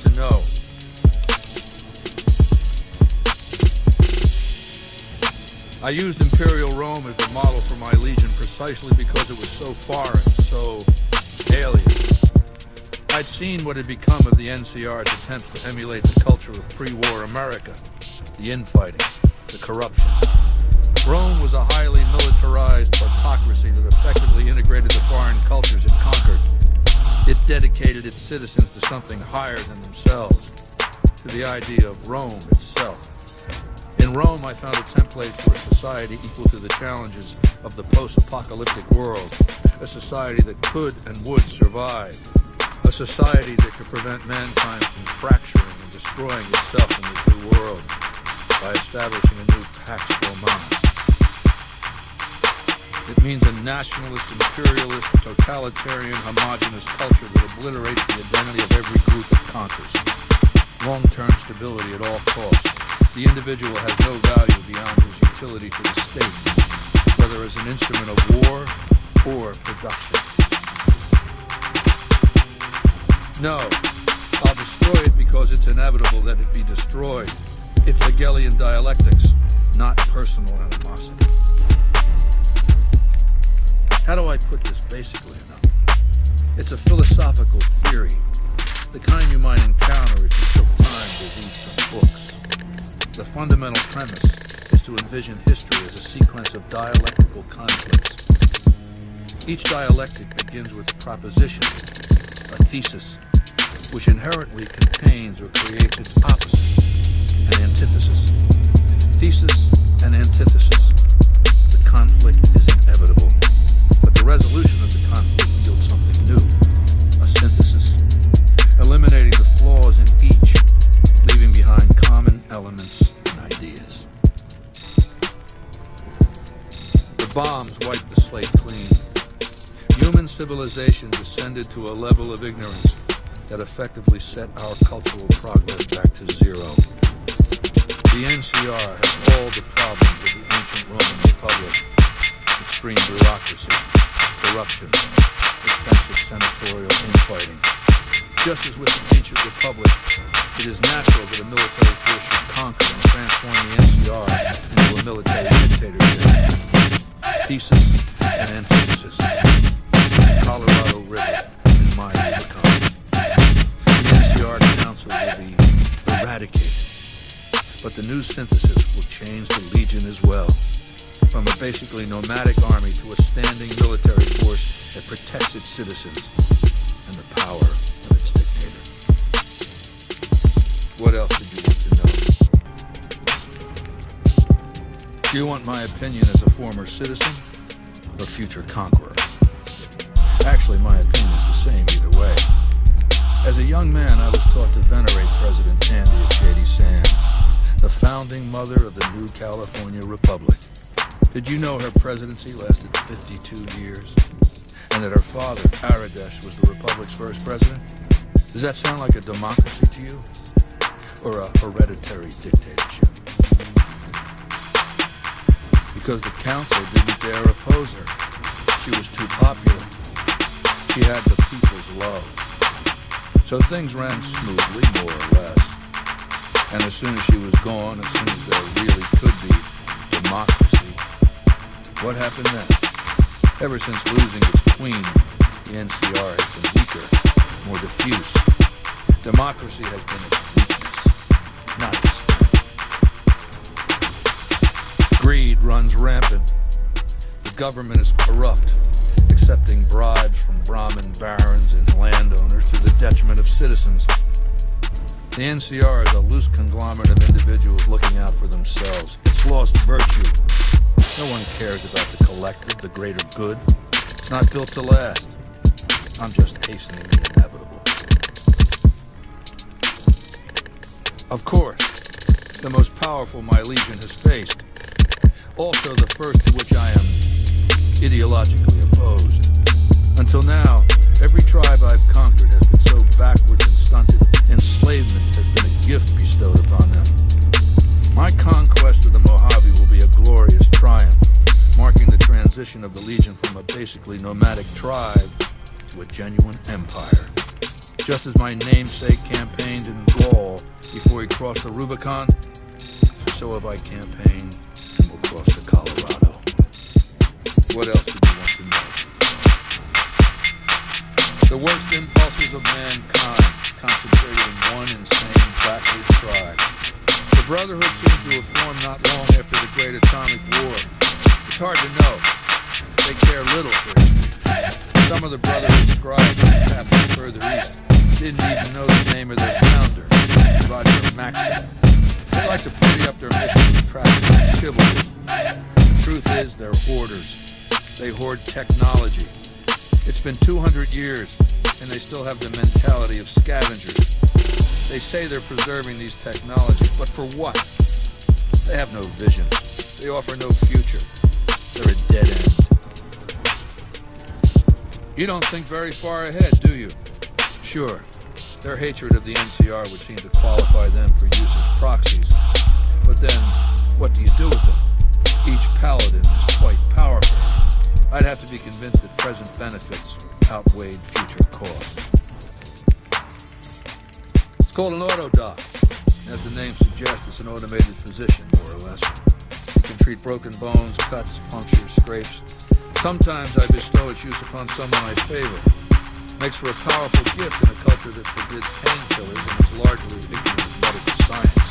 to know? I used Imperial Rome as the model for my legion precisely because it was so foreign, so alien. I'd seen what had become of the NCR's attempts to emulate the culture of pre-war America, the infighting, the corruption. Rome was a highly militarized autocracy that effectively integrated the foreign cultures it conquered. It dedicated its citizens to something higher than themselves, to the idea of Rome itself. In Rome, I found a template for a society equal to the challenges of the post-apocalyptic world, a society that could and would survive, a society that could prevent mankind from fracturing and destroying itself in this new world by establishing a new Pax Romana. It means a nationalist, imperialist, totalitarian, homogenous culture that obliterates the identity of every group it conquers. Long-term stability at all costs. The individual has no value beyond his utility to the state, whether as an instrument of war or production. No, I'll destroy it because it's inevitable that it be destroyed. It's Hegelian dialectics, not personal animosity. How do I put this basically enough? It's a philosophical theory, the kind you might encounter if you took time to read some books. The fundamental premise is to envision history as a sequence of dialectical conflicts. Each dialectic begins with a proposition, a thesis, which inherently contains or creates its opposite, an antithesis. Thesis and antithesis. The conflict is inevitable, but the resolution of the conflict yields something new, a synthesis, eliminating the flaws in each, leaving behind common elements and ideas. The bombs wiped the slate clean. Human civilization descended to a level of ignorance that effectively set our cultural progress back to zero. The NCR has all the problems of the ancient Roman Republic: extreme bureaucracy, corruption, extensive senatorial infighting. Just as with the ancient republic, it is natural that a military force should conquer and transform the NCR into a military dictatorship. Thesis and antithesis. Colorado River, in my overcome. The NCR Council will be eradicated, but the new synthesis will change the Legion as well, from a basically nomadic army to a standing military force that protects its citizens and the power of its dictator. What else did you want to know? Do you want my opinion as a former citizen or future conqueror? Actually, my opinion is the same either way. As a young man, I was taught to venerate President Tandy of Shady Sands, the founding mother of the new California Republic. Did you know her presidency lasted 52 years? And that her father, Aradesh, was the Republic's first president? Does that sound like a democracy to you? Or a hereditary dictatorship? Because the council didn't dare oppose her. She was too popular. She had the people's love. So things ran smoothly, more or less. And as soon as she was gone, as soon as there really could be democracy, what happened then? Ever since losing its queen, the NCR has been weaker, more diffuse. Democracy has been its weakness, not its strength. Greed runs rampant. The government is corrupt, accepting bribes from Brahmin barons and landowners to the detriment of citizens. The NCR is a loose conglomerate of individuals looking out for themselves. It's lost virtue. No one cares about the collective, the greater good. It's not built to last. I'm just hastening the inevitable. Of course, the most powerful my legion has faced. Also the first to which I am ideologically opposed. Until now, every tribe I've conquered has been so backward and stunted. Enslavement has been a gift bestowed upon them. My conquest of the Mojave will be a glorious triumph, marking the transition of the Legion from a basically nomadic tribe to a genuine empire. Just as my namesake campaigned in Gaul before he crossed the Rubicon, so have I campaigned and will cross the Colorado. What else do you want to know? The worst impulses of mankind concentrated in one insane backward tribe. The Brotherhood seems to have formed not long after the Great Atomic War. It's hard to know. They care little for history. Some of the Brotherhood scribes and captains further east didn't even know the name of their founder, Roger Maxwell. They like to pretty up their mission with traffic and chivalry. The truth is, they're hoarders. They hoard technology. It's been 200 years, and they still have the mentality of scavengers. They say they're preserving these technologies, but for what? They have no vision. They offer no future. They're a dead end. You don't think very far ahead, do you? Sure, their hatred of the NCR would seem to qualify them for use as proxies. But then, what do you do with them? Each paladin is quite powerful. I'd have to be convinced that present benefits outweighed future costs. It's called an autodoc. As the name suggests, it's an automated physician, more or less. It can treat broken bones, cuts, punctures, scrapes. Sometimes I bestow its use upon someone I favor. Makes for a powerful gift in a culture that forbids painkillers and is largely ignorant of medical science.